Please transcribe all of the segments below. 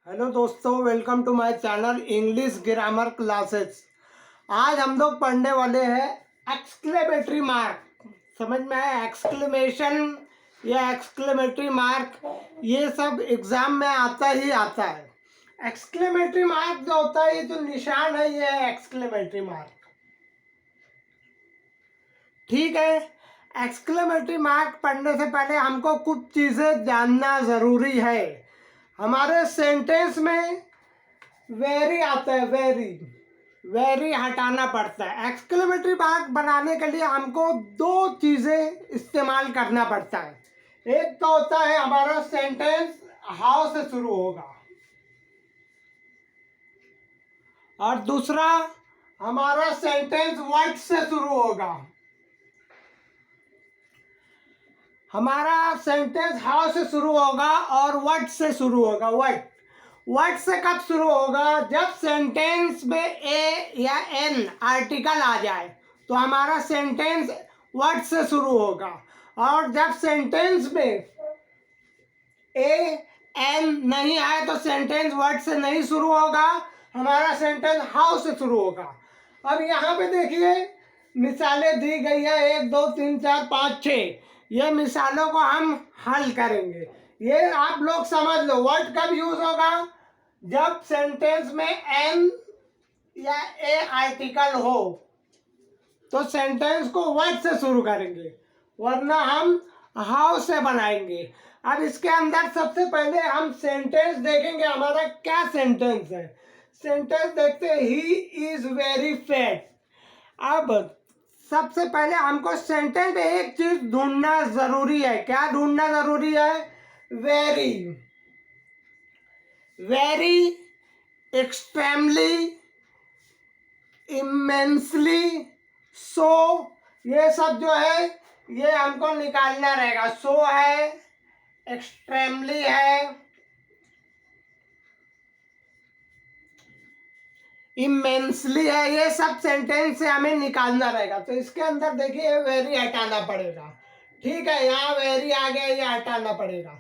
Hello दोस्तों, welcome to my channel English grammar classes. आज हम लोग पढ़ने वाले हैं एक्सक्लेमेटरी मार्क। समझ में आया? एक्सक्लेमेशन या एक्सक्लेमेटरी मार्क, ये सब एग्जाम में आता ही आता है। एक्सक्लेमेटरी मार्क जो होता है, ये जो निशान है, ये है एक्सक्लेमेटरी मार्क। ठीक है। एक्सक्लेमेटरी मार्क पढ़ने से पहले हमको कुछ चीज़ें जानना ज़रूरी है। हमारे सेंटेंस में वेरी आता है, वेरी हटाना पड़ता है। एक्सक्लेमेटरी मार्क बनाने के लिए हमको दो चीज़ें इस्तेमाल करना पड़ता है। एक तो होता है हमारा सेंटेंस हाउ से शुरू होगा, और दूसरा हमारा सेंटेंस व्हाट से शुरू होगा। हमारा सेंटेंस हाउ से शुरू होगा और व्हाट से शुरू होगा। व्हाट से कब शुरू होगा? जब सेंटेंस में ए या एन आर्टिकल आ जाए तो हमारा सेंटेंस व्हाट से शुरू होगा। और जब सेंटेंस में ए एन नहीं आए तो सेंटेंस व्हाट से नहीं शुरू होगा, हमारा सेंटेंस हाउ से शुरू होगा। अब यहाँ पे देखिए, मिसालें दी गई है 1 2 3 4 5 6। ये मिसालों को हम हल करेंगे। ये आप लोग समझ लो, व्हाट कब यूज होगा? जब सेंटेंस में एन या ए आर्टिकल हो तो सेंटेंस को व्हाट से शुरू करेंगे, वरना हम हाउ से बनाएंगे। अब इसके अंदर सबसे पहले हम सेंटेंस देखेंगे, हमारा क्या सेंटेंस है। सेंटेंस देखते हैं, ही इज वेरी फैट। अब सबसे पहले हमको सेंटेंस में एक चीज ढूंढना जरूरी है। क्या ढूंढना जरूरी है? वेरी, वेरी, एक्सट्रीमली, इमेंसली, सो, ये सब जो है ये हमको निकालना रहेगा। सो है, एक्सट्रीमली है, इमेंसली है, ये सब सेंटेंस से हमें निकालना रहेगा। तो इसके अंदर देखिए वेरी हटाना पड़ेगा। ठीक है, यहाँ वेरी आ गया, ये हटाना पड़ेगा।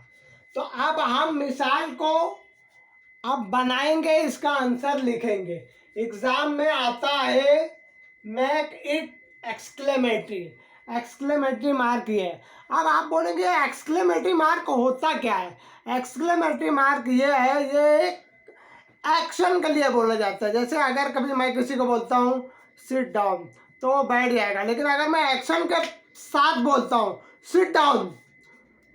तो अब हम मिसाल को अब बनाएंगे, इसका आंसर लिखेंगे। एग्जाम में आता है make it exclamatory, exclamatory mark ये है। अब आप बोलेंगे एक्सक्लेमेटरी मार्क होता क्या है? एक्सक्लेमेटरी मार्क ये है, ये एक्शन के लिए बोला जाता है। जैसे अगर कभी मैं किसी को बोलता हूँ सिट डाउन तो वो बैठ जाएगा, लेकिन अगर मैं एक्शन के साथ बोलता हूँ सिट डाउन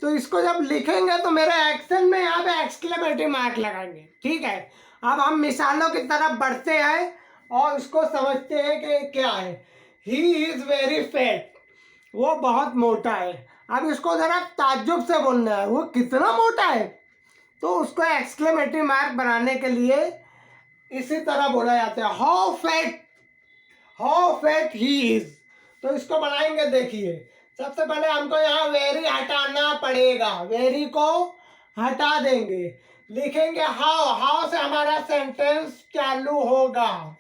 तो इसको जब लिखेंगे तो मेरे एक्शन में यहाँ पे एक्सक्लेमेटरी मार्क लगाएंगे। ठीक है। अब हम मिसालों की तरफ बढ़ते हैं और उसको समझते हैं कि क्या है। ही इज वेरी फैट, वो बहुत मोटा है। अब इसको जरा ताज्जुब से बोलना है, वो कितना मोटा है। तो उसको एक्सक्लेमेटरी मार्क बनाने के लिए इसी तरह बोला जाता है, हाउ फैट ही इज। तो इसको बनाएंगे। देखिए, सबसे पहले हमको यहाँ वेरी हटाना पड़ेगा, वेरी को हटा देंगे, लिखेंगे हाउ से हमारा सेंटेंस चालू होगा।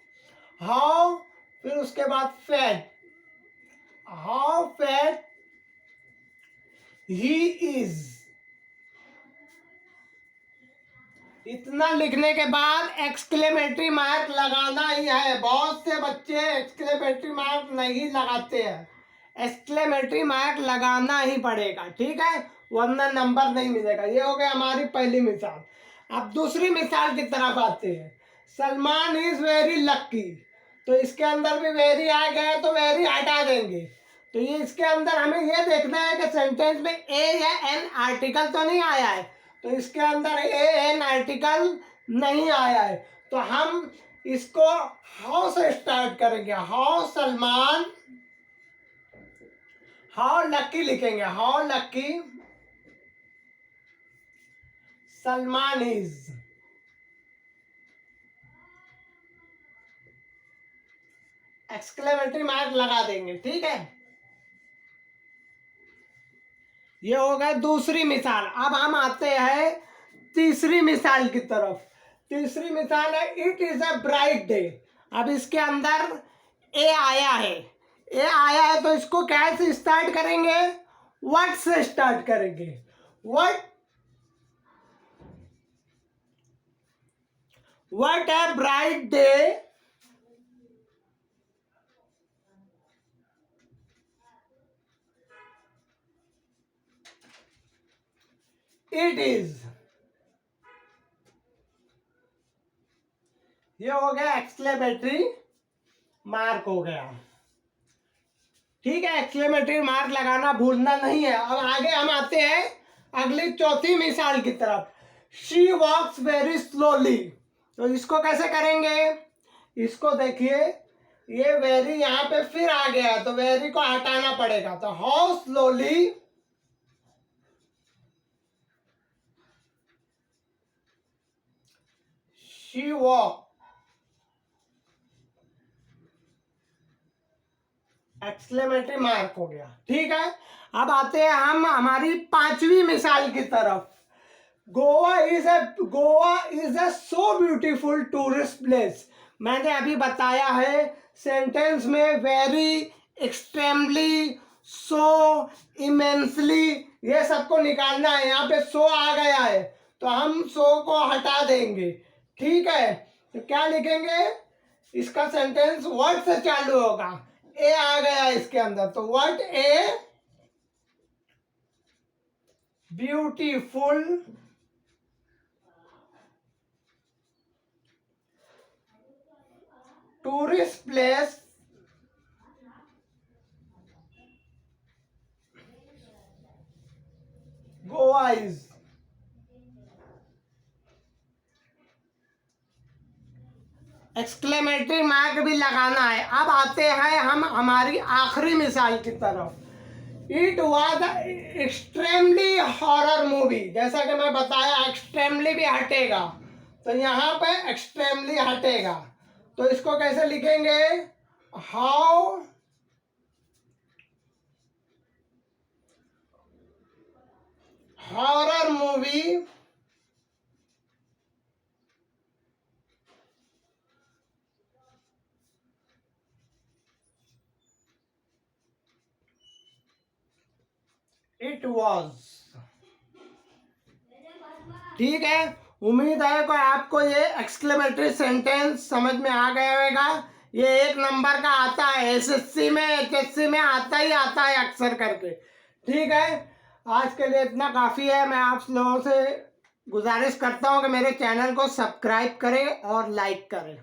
हाउ, फिर उसके बाद fat, how fat he is. इतना लिखने के बाद एक्सक्लेमेटरी मार्क लगाना ही है। बहुत से बच्चे एक्सक्लेमेटरी मार्क नहीं लगाते हैं, एक्सक्लेमेटरी मार्क लगाना ही पड़ेगा। ठीक है, वरना नंबर नहीं मिलेगा। ये हो गया हमारी पहली मिसाल। अब दूसरी मिसाल की तरफ आते हैं। सलमान इज वेरी लक्की, तो इसके अंदर भी वेरी आ गया तो वेरी हटा देंगे। तो ये इसके अंदर हमें ये देखना है कि सेंटेंस में ए या एन आर्टिकल तो नहीं आया है। तो इसके अंदर ए एन आर्टिकल नहीं आया है, तो हम इसको हाउ से स्टार्ट करेंगे। हाउ सलमान, हाउ लक्की लिखेंगे, how lucky Salman is. Exclamatory mark लगा देंगे। ठीक है, ये हो गया दूसरी मिसाल। अब हम आते हैं तीसरी मिसाल की तरफ। तीसरी मिसाल है it is a bright day. अब इसके अंदर ए आया है, ए आया है तो इसको कैसे स्टार्ट करेंगे? व्हाट से स्टार्ट करेंगे। What What a bright day it is. ये हो गया एक्सक्लेमेटरी मार्क हो गया। ठीक है, एक्सक्लेमेटरी मार्क लगाना भूलना नहीं है। अब आगे हम आते हैं अगली चौथी मिसाल की तरफ। She walks very slowly. तो इसको कैसे करेंगे? इसको देखिए, ये वेरी यहाँ पे फिर आ गया, तो वेरी को हटाना पड़ेगा। तो how slowly she walk. Exclamatory mark हो गया। ठीक है, अब आते हैं हम हमारी पांचवी मिसाल की तरफ। Goa is a so beautiful tourist place. मैंने अभी बताया है सेंटेंस में वेरी, एक्सट्रीमली, सो, इमेंसली, ये सबको निकालना है। यहाँ पे सो आ गया है तो हम सो को हटा देंगे। ठीक है, तो क्या लिखेंगे? इसका सेंटेंस वर्ड से चालू होगा। ए आ गया इसके अंदर, तो what a beautiful tourist place Goa is. Exclamatory mark भी लगाना है। अब आते हैं हम हमारी आखिरी मिसाल की तरफ। It was extremely horror movie. जैसा कि मैं बताया, एक्सट्रीमली भी हटेगा, तो यहाँ पे एक्सट्रीमली हटेगा। तो इसको कैसे लिखेंगे? How horror movie it was. ठीक है, उम्मीद है कि आपको ये एक्सक्लेमेटरी सेंटेंस समझ में आ गया होगा। ये 1 नंबर का आता है, एसएससी में, एचएससी में आता ही आता है अक्सर करके। ठीक है, आज के लिए इतना काफ़ी है। मैं आप लोगों से गुजारिश करता हूँ कि मेरे चैनल को सब्सक्राइब करें और लाइक करें।